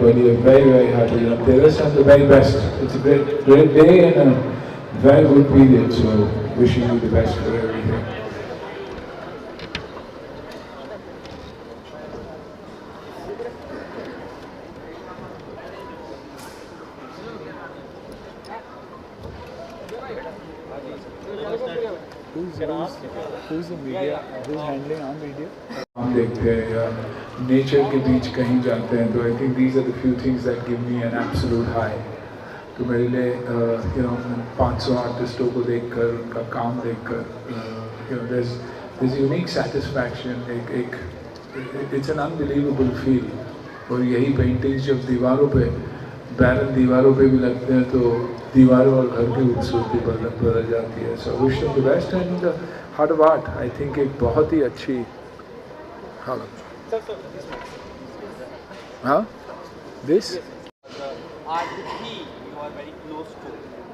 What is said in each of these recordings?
everybody a very, very happy Dhanteras and the very best. It's a great day and a very good period. So wishing you the best for everything. Who's the media? Who's handling our media? हम देखते हैं या nature के बीच कहीं जाते हैं तो I think these are the few things that give me an absolute high. तो मेरे लिए 500 आर्टिस्टों को देखकर उनका काम देखकर there's यूनिक सेटिस्फैक्शन, एक इट्स एन अनबिलीवेबल फील। और यही पेंटिंग्स जब दीवारों पे बैरन दीवारों पे भी लगते हैं तो दीवारों और घर की खूबसूरती बदल जाती है। So wish the best and heart of art I think एक बहुत ही अच्छी हालत। हाँ दिस आर्ट ही you are very close to,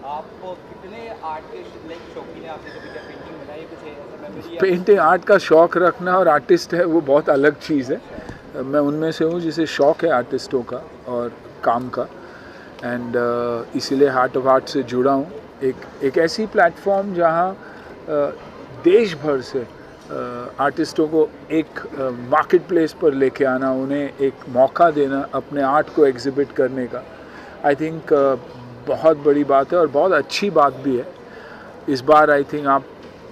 आप कितने आर्ट के शौकीन हैं? आपने कभी क्या पेंटिंग बनाई कुछ ऐसा मेमोरी? पेंटिंग आर्ट का शौक़ रखना और आर्टिस्ट है वो बहुत अलग चीज़ है। मैं उनमें से हूँ जिसे शौक़ है आर्टिस्टों का और काम का एंड इसीलिए हार्ट ऑफ आर्ट से जुड़ा हूँ। एक ऐसी प्लेटफॉर्म जहाँ देश भर से आर्टिस्टों को एक मार्केट प्लेस पर लेके आना, उन्हें एक मौका देना अपने आर्ट को एग्जिबिट करने का, आई थिंक बहुत बड़ी बात है और बहुत अच्छी बात भी है। इस बार आई थिंक आप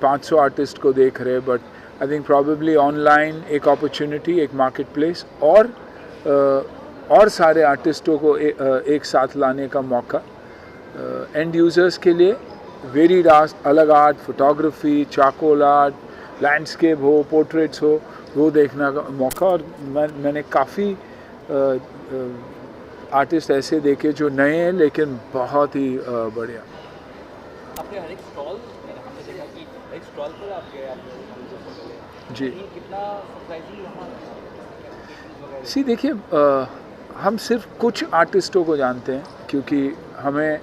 500 आर्टिस्ट को देख रहे हैं but I think probably online एक अपॉर्चुनिटी, एक मार्केट प्लेस और सारे आर्टिस्टों को एक साथ लाने का मौका एंड यूज़र्स के लिए वेरीड आर्ट, अलग art, photography, charcoal art, landscape हो, पोर्ट्रेट्स हो, वो देखने का मौका। और मैंने काफ़ी आर्टिस्ट ऐसे देखे जो नए हैं लेकिन बहुत ही बढ़िया। आपने हर एक स्टॉल हमने देखा कि एक स्टॉल पर आप गए, आपने जी कितना सरप्राइजिंग। सी देखिए हम सिर्फ कुछ आर्टिस्टों को जानते हैं क्योंकि हमें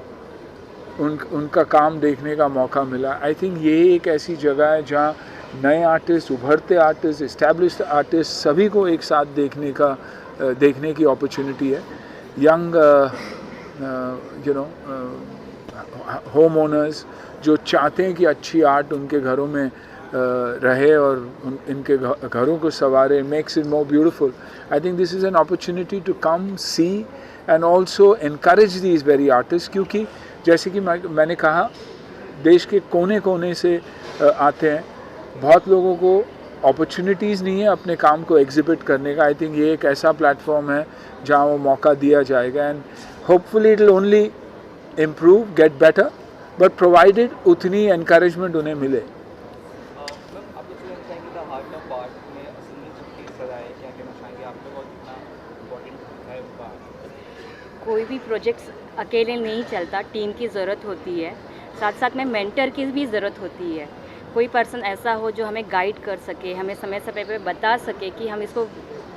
उनका काम देखने का मौका मिला। आई थिंक ये एक ऐसी जगह है जहाँ नए आर्टिस्ट, उभरते आर्टिस्ट, इस्टेब्लिश्ड आर्टिस्ट सभी को एक साथ देखने की अपॉर्चुनिटी है। यंग होम ओनर्स जो चाहते हैं कि अच्छी आर्ट उनके घरों में रहे और इनके घरों को संवारे, makes it more beautiful. I think this is an opportunity to come see and also encourage these very artist, क्योंकि जैसे कि मैंने कहा देश के कोने कोने से आते हैं, बहुत लोगों को अपॉर्चुनिटीज़ नहीं है अपने काम को एग्जिबिट करने का। आई थिंक ये एक ऐसा प्लेटफॉर्म है जहाँ वो मौका दिया जाएगा and hopefully it will only improve, get better, but provided उतनी एनकरेजमेंट उन्हें मिले। कोई भी प्रोजेक्ट्स अकेले नहीं चलता, टीम की ज़रूरत होती है, साथ साथ में मेंटर की भी ज़रूरत होती है। कोई पर्सन ऐसा हो जो हमें गाइड कर सके, हमें समय समय पे बता सके कि हम इसको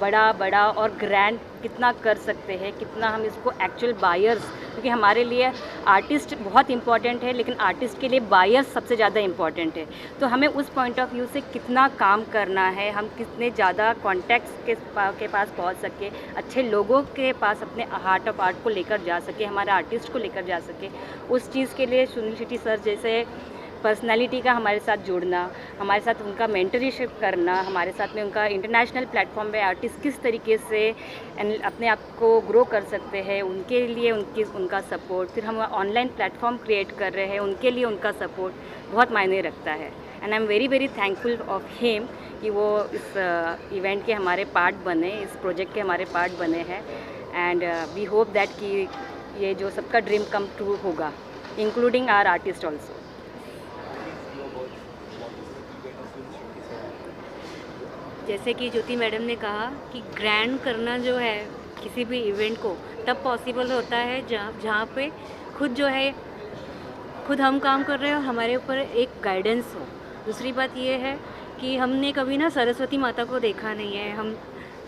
बड़ा और ग्रैंड कितना कर सकते हैं, कितना हम इसको एक्चुअल बायर्स, क्योंकि हमारे लिए आर्टिस्ट बहुत इंपॉर्टेंट है लेकिन आर्टिस्ट के लिए बायर्स सबसे ज़्यादा इंपॉर्टेंट है। तो हमें उस पॉइंट ऑफ व्यू से कितना काम करना है, हम कितने ज़्यादा कॉन्टैक्ट्स के पास पहुंच सके, अच्छे लोगों के पास अपने हार्ट ऑफ आर्ट को लेकर जा सके, हमारे आर्टिस्ट को लेकर जा सके, उस चीज़ के लिए सुनील शेट्टी सर जैसे पर्सनालिटी का हमारे साथ जुड़ना, हमारे साथ उनका मेंटरशिप करना, हमारे साथ में उनका इंटरनेशनल प्लेटफॉर्म पे आर्टिस्ट किस तरीके से अपने आप को ग्रो कर सकते हैं, उनके लिए उनका सपोर्ट, फिर हम ऑनलाइन प्लेटफॉर्म क्रिएट कर रहे हैं, उनके लिए उनका सपोर्ट बहुत मायने रखता है। And I am very very thankful of him कि वो इस इवेंट के हमारे पार्ट बने, इस प्रोजेक्ट के हमारे पार्ट बने हैं। एंड वी होप दैट कि ये जो सबका ड्रीम कम ट्रू होगा, इंक्लूडिंग आवर आर्टिस्ट ऑल्सो। जैसे कि ज्योति मैडम ने कहा कि ग्रैंड करना जो है किसी भी इवेंट को तब पॉसिबल होता है जहाँ पे खुद जो है खुद हम काम कर रहे हो, हमारे ऊपर एक गाइडेंस हो। दूसरी बात ये है कि हमने कभी ना सरस्वती माता को देखा नहीं है, हम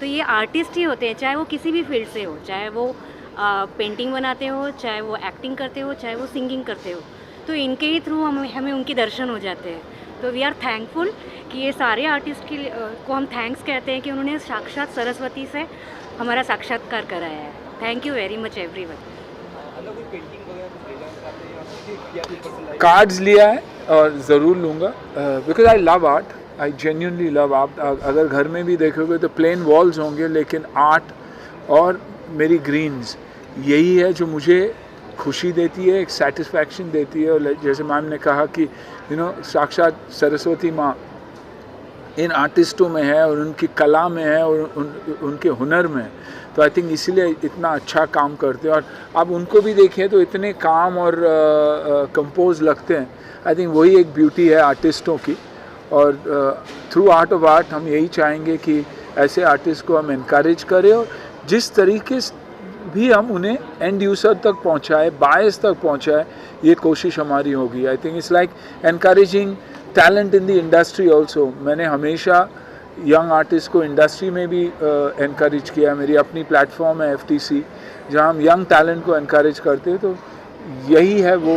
तो ये आर्टिस्ट ही होते हैं, चाहे वो किसी भी फील्ड से हो, चाहे वो पेंटिंग बनाते हो, चाहे वो एक्टिंग करते हो, चाहे वो सिंगिंग करते हो, तो इनके ही थ्रू हमें उनके दर्शन हो जाते हैं। तो वी आर थैंकफुल कि ये सारे आर्टिस्ट को हम थैंक्स कहते हैं कि उन्होंने साक्षात सरस्वती से हमारा साक्षात्कार कराया है। Thank you very much everyone. अंदर कोई पेंटिंग वगैरह कुछ ले जाना चाहते हैं या कोई पर्सनलाइज कार्ड्स लिया है और ज़रूर लूँगा, because I love art, I genuinely love art. अगर घर में भी देखोगे तो प्लेन वॉल्स होंगे, लेकिन आर्ट और मेरी ग्रीन्स यही है जो मुझे खुशी देती है, एक सेटिस्फैक्शन देती है। और जैसे मैम ने कहा कि साक्षात सरस्वती माँ इन आर्टिस्टों में है और उनकी कला में है और उनके हुनर में है। तो आई थिंक इसीलिए इतना अच्छा काम करते हैं। और आप उनको भी देखें तो इतने काम और कंपोज लगते हैं। आई थिंक वही एक ब्यूटी है आर्टिस्टों की। और थ्रू आर्ट ऑफ आर्ट हम यही चाहेंगे कि ऐसे आर्टिस्ट को हम इनकरेज करें और जिस तरीके से भी हम उन्हें एंड यूज़र तक पहुंचाए, बायर्स तक पहुंचाए, ये कोशिश हमारी होगी। I think it's like encouraging talent in the industry also. मैंने हमेशा यंग आर्टिस्ट को इंडस्ट्री में भी एनकरेज किया। मेरी अपनी प्लेटफॉर्म है FTC, जहाँ हम यंग टैलेंट को एनकरेज करते हैं। तो यही है वो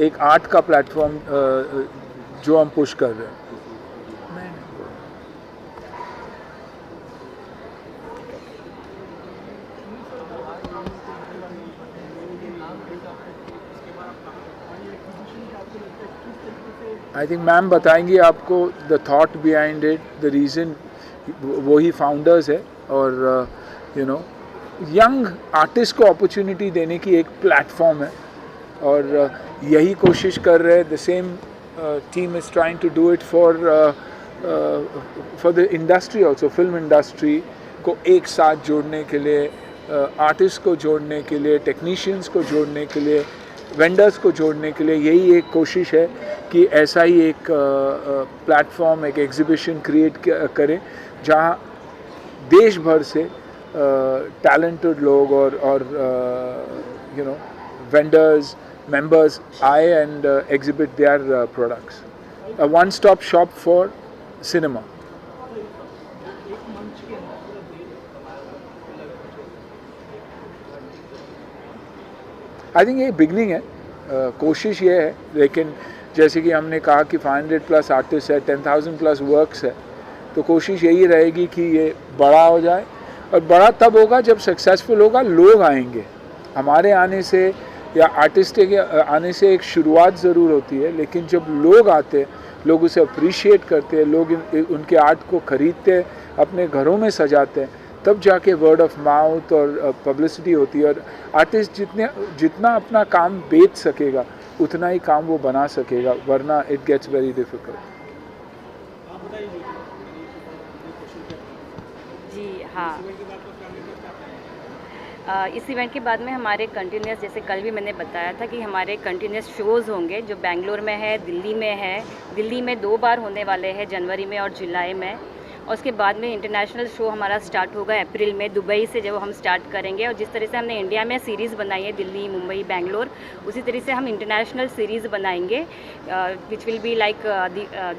एक आर्ट का प्लेटफॉर्म जो हम पुश कर रहे हैं। आई थिंक मैम बताएंगी आपको the thought behind it, the reason. वो ही फाउंडर्स है और यंग आर्टिस्ट को अपॉर्चुनिटी देने की एक प्लेटफॉर्म है और यही कोशिश कर रहे हैं। The same team is trying to do it for the industry also, film industry को एक साथ जोड़ने के लिए, आर्टिस्ट को जोड़ने के लिए, टेक्नीशियंस को जोड़ने के लिए, वेंडर्स को जोड़ने के लिए। यही एक कोशिश है कि ऐसा ही एक प्लेटफॉर्म, एक एग्जीबिशन क्रिएट करें जहां देश भर से टैलेंटेड लोग और वेंडर्स, मेंबर्स आए and exhibit their products. A one stop shop for cinema. I think ये बिगनिंग है, कोशिश ये है। लेकिन जैसे कि हमने कहा कि 500+ आर्टिस्ट है, 10,000 प्लस वर्क्स है, तो कोशिश यही रहेगी कि ये बड़ा हो जाए। और बड़ा तब होगा जब सक्सेसफुल होगा, लोग आएंगे। हमारे आने से या आर्टिस्ट के आने से एक शुरुआत ज़रूर होती है, लेकिन जब लोग आते हैं, लोग उसे अप्रिशिएट करते हैं, लोग उनके आर्ट को ख़रीदते हैं, अपने घरों में सजाते हैं, तब जाके वर्ड ऑफ माउथ और पब्लिसिटी होती है। और आर्टिस्ट जितना अपना काम बेच सकेगा उतना ही काम वो बना सकेगा, वरना इट गेट्स वेरी डिफ़िकल्ट। जी हाँ, इस इवेंट के बाद में हमारे कंटिन्यूस, जैसे कल भी मैंने बताया था कि हमारे कंटिन्यूस शोज़ होंगे जो बेंगलोर में है, दिल्ली में है। दिल्ली में 2 बार होने वाले हैं, जनवरी में और जुलाई में। और उसके बाद में इंटरनेशनल शो हमारा स्टार्ट होगा अप्रैल में, दुबई से जब हम स्टार्ट करेंगे। और जिस तरह से हमने इंडिया में सीरीज़ बनाई है, दिल्ली, मुंबई, बेंगलोर, उसी तरह से हम इंटरनेशनल सीरीज़ बनाएंगे विच will be like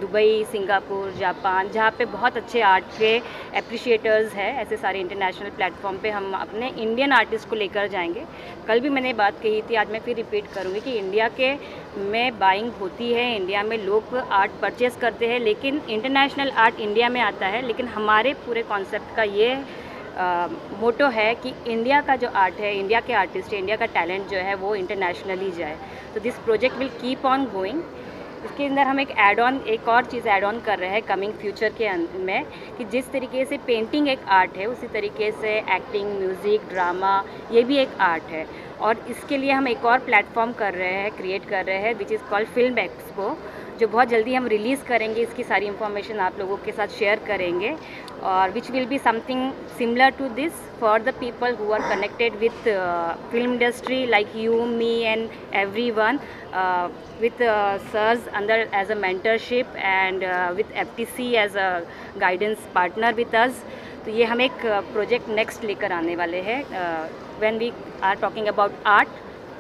Dubai, Singapore, Japan, जहाँ पे बहुत अच्छे आर्ट के एप्रिशिएटर्स हैं। ऐसे सारे इंटरनेशनल प्लेटफॉर्म पे हम अपने इंडियन आर्टिस्ट को लेकर जाएंगे। कल भी मैंने बात कही थी, आज मैं फिर रिपीट करूँगी कि इंडिया के में बाइंग होती है, इंडिया में लोग आर्ट परचेज़ करते हैं, लेकिन इंटरनेशनल आर्ट इंडिया में आता है। लेकिन हमारे पूरे कॉन्सेप्ट का ये मोटो है कि इंडिया का जो आर्ट है, इंडिया के आर्टिस्ट है, इंडिया का टैलेंट जो है वो इंटरनेशनली जाए। तो this project will keep on going. इसके अंदर हम एक और चीज़ ऐड ऑन कर रहे हैं कमिंग फ्यूचर के में, कि जिस तरीके से पेंटिंग एक आर्ट है, उसी तरीके से एक्टिंग, म्यूज़िक, ड्रामा, ये भी एक आर्ट है। और इसके लिए हम एक और प्लेटफॉर्म क्रिएट कर रहे हैं which is called film expo, जो बहुत जल्दी हम रिलीज़ करेंगे। इसकी सारी इन्फॉर्मेशन आप लोगों के साथ शेयर करेंगे और which will be something similar to this for the people who are connected with film industry like you, me and everyone with sirs under as a mentorship and with FTC as a guidance partner with us। तो ये हम एक project next लेकर आने वाले हैं when we are talking about art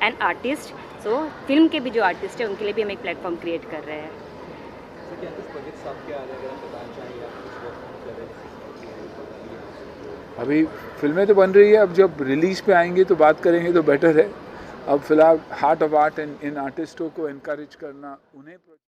and artist. So film के भी जो आर्टिस्ट है उनके लिए भी हम एक प्लेटफॉर्म क्रिएट कर रहे हैं। अभी फिल्में तो बन रही है, अब जब रिलीज़ पे आएंगे तो बात करेंगे तो बेटर है। अब फिलहाल हार्ट ऑफ आर्ट इन आर्टिस्टों को इनकरेज करना, उन्हें